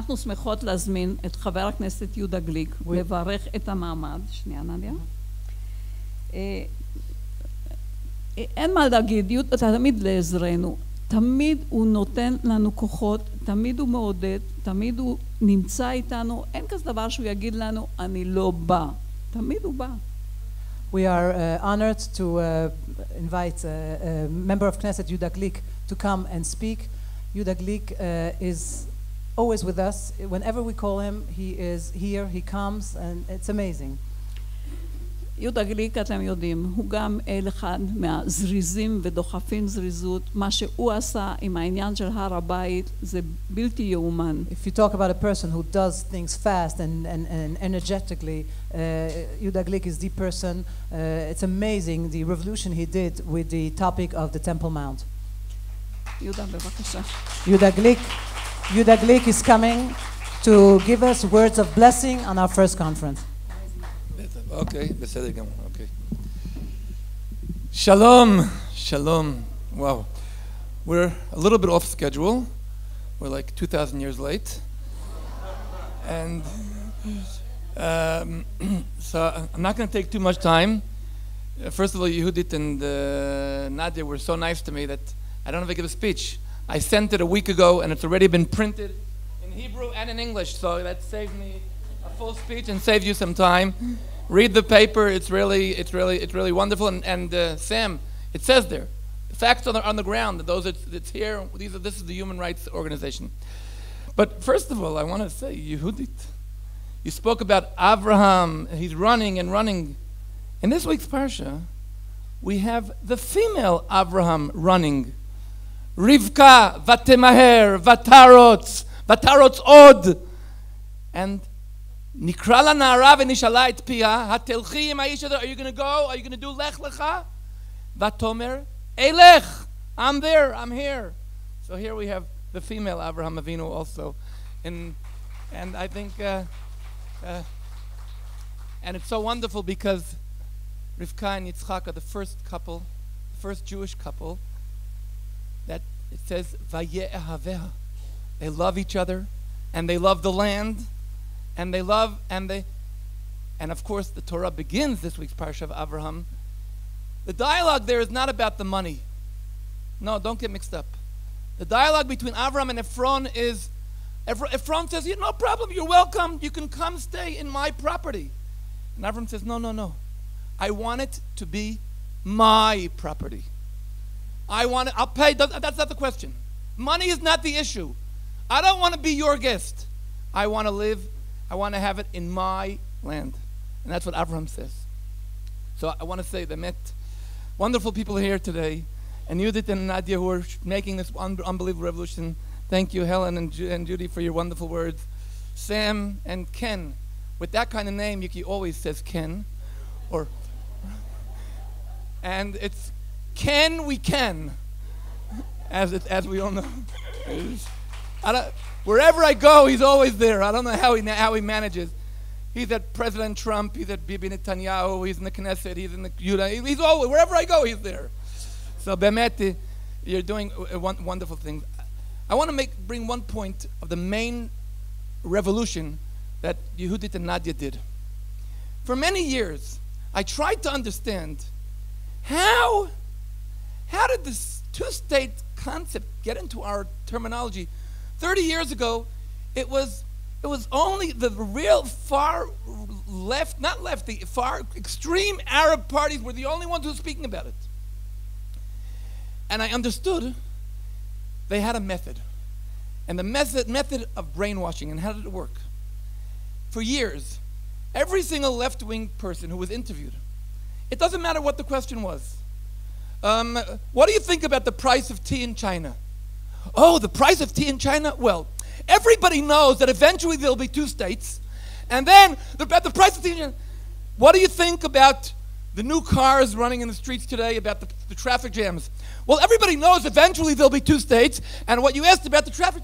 אנחנו שמחות להזמין את חבר הכנסת יהודה גליק לברך את המעמד. שנייה נדיה. אין מה להגיד, יהודה תמיד לעזרנו, תמיד הוא נותן לנו כוחות, תמיד הוא מעודד, תמיד הוא נמצא איתנו, אין כזה דבר שהוא יגיד לנו אני לא בא, תמיד הוא בא. We are honored to invite a member of Knesset, Yehuda Glick, to come and speak. Yehuda Glick is always with us. Whenever we call him, he is here, he comes, and it's amazing. יהודה גליק, אתם יודעים, הוא גם אחד מהזריזים ודוחפים זריזות. מה שהוא עשה עם העניין של הר הבית זה בלתי יאומן. If you talk about a person who does things fast and energetically, Yehuda Glick is the person. It's amazing the revolution he did with the topic of the Temple Mount. יהודה, בבקשה. Yehuda Glick is coming to give us words of blessing on our first conference. Okay, בסדר גמור, okay. Shalom, shalom. Wow. We're a little bit off schedule. We're like 2,000 years late. And so I'm not going to take too much time. First of all, Yehudit and Nadia were so nice to me that I don't have to give a speech. I sent it a week ago and it's already been printed in Hebrew and in English, so that saved me a full speech and saved you some time. Read the paper. It's really wonderful. And Sam, it says there, facts on the ground. Those it's here. This is the human rights organization. But first of all, I want to say, Yehudit, you spoke about Abraham. He's running and running. In this week's parsha, we have the female Abraham running. Rivka vatemaher vatarotz od, and Nikra la na'ara v'nishala et pia, hatelchi im ha'ish hadar, are you going to go? Are you going to do lech lecha? Vatomer, elech, I'm there, I'm here. So here we have the female Avraham Avinu also. And I think, and it's so wonderful because Rivka and Yitzchak are the first couple, the first Jewish couple, that it says, Vaye'ahaveha. They love each other, and they love the land, and they love, and of course the Torah begins this week's parsha of Avraham. The dialogue there is not about the money. No, don't get mixed up. The dialogue between Avraham and Ephron is, Ephron says, no problem, you're welcome, you can come stay in my property. And Avraham says, no, I want it to be my property. I'll pay, that's not the question. Money is not the issue. I don't want to be your guest. I want to have it in my land. And that's what Avraham says. So I want to say, they met wonderful people here today. And Yudit and Nadia who are making this unbelievable revolution. Thank you, Helen and Judy, for your wonderful words. Sam and Ken. With that kind of name, Yuki always says Ken. And it's Ken we can, as we all know. Wherever I go, he's always there. I don't know how he manages. He's at President Trump. He's at Bibi Netanyahu. He's in the Knesset. He's in the Yehuda. He's always, wherever I go, he's there. So Bemet, you're doing wonderful things. I want to bring one point of the main revolution that Yehudit and Nadia did. For many years, I tried to understand how did this two-state concept get into our terminology. 30 years ago, it was only the real far left, not left, the far extreme Arab parties were the only ones who were speaking about it. And I understood they had a method. And the method of brainwashing, and how did it work? For years, every single left-wing person who was interviewed, it doesn't matter what the question was. What do you think about the price of tea in China? Oh, the price of tea in China? Well, everybody knows that eventually there'll be two states. And then, about the price of tea in China. What do you think about the new cars running in the streets today, about the traffic jams? Well, everybody knows eventually there'll be two states. And what you asked about the traffic,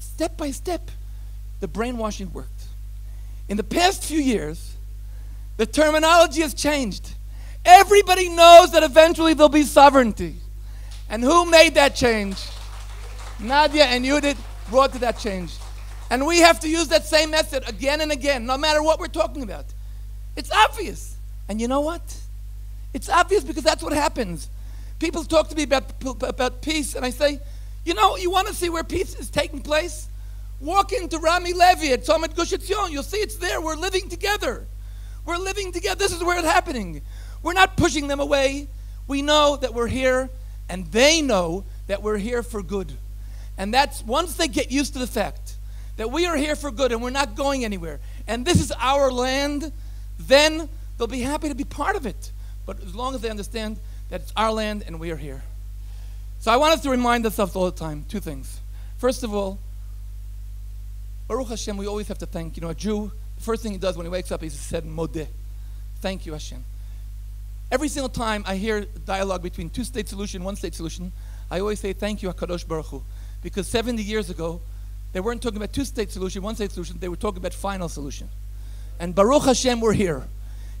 step by step, the brainwashing worked. In the past few years, the terminology has changed. Everybody knows that eventually there'll be sovereignty. And who made that change? Nadia and Yudit brought to that change. And we have to use that same method again and again, no matter what we're talking about. It's obvious. And you know what? It's obvious because that's what happens. People talk to me about peace, and I say, you know, you want to see where peace is taking place? Walk into Rami Levi at Summit Gush Etsion. You'll see it's there. We're living together. We're living together. This is where it's happening. We're not pushing them away. We know that we're here, and they know that we're here for good. And that's once they get used to the fact that we are here for good and we're not going anywhere, and this is our land, then they'll be happy to be part of it. But as long as they understand that it's our land and we are here. So I want us to remind ourselves all the time, two things. First of all, Baruch Hashem, we always have to thank. You know, a Jew, the first thing he does when he wakes up, he said, Modeh. Thank you, Hashem. Every single time I hear dialogue between two-state solution, one-state solution, I always say, thank you, HaKadosh Baruch Hu. Because 70 years ago, they weren't talking about two-state solution, one-state solution, they were talking about final solution. And Baruch Hashem, we're here.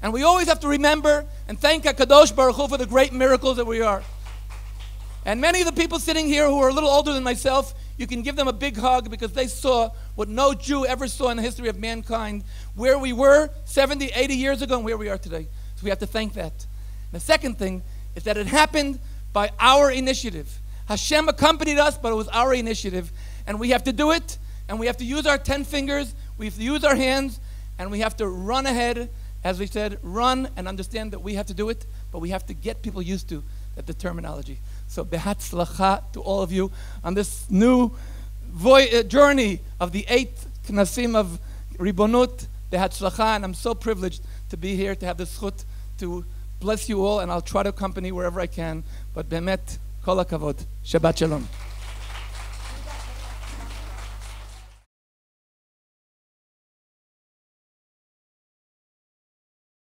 And we always have to remember and thank HaKadosh Baruch Hu for the great miracles that we are. And many of the people sitting here who are a little older than myself, you can give them a big hug because they saw what no Jew ever saw in the history of mankind, where we were 70, 80 years ago and where we are today. So we have to thank that. And the second thing is that it happened by our initiative. Hashem accompanied us, but it was our initiative. And we have to do it, and we have to use our 10 fingers, we have to use our hands, and we have to run ahead, as we said, run and understand that we have to do it, but we have to get people used to the terminology. So behatzlacha to all of you on this new journey of the 8th Knessim of Ribonut, behatzlacha, and I'm so privileged to be here, to have the zchut, to bless you all, and I'll try to accompany wherever I can, but bemet, kol hakavod, Shabbat Shalom.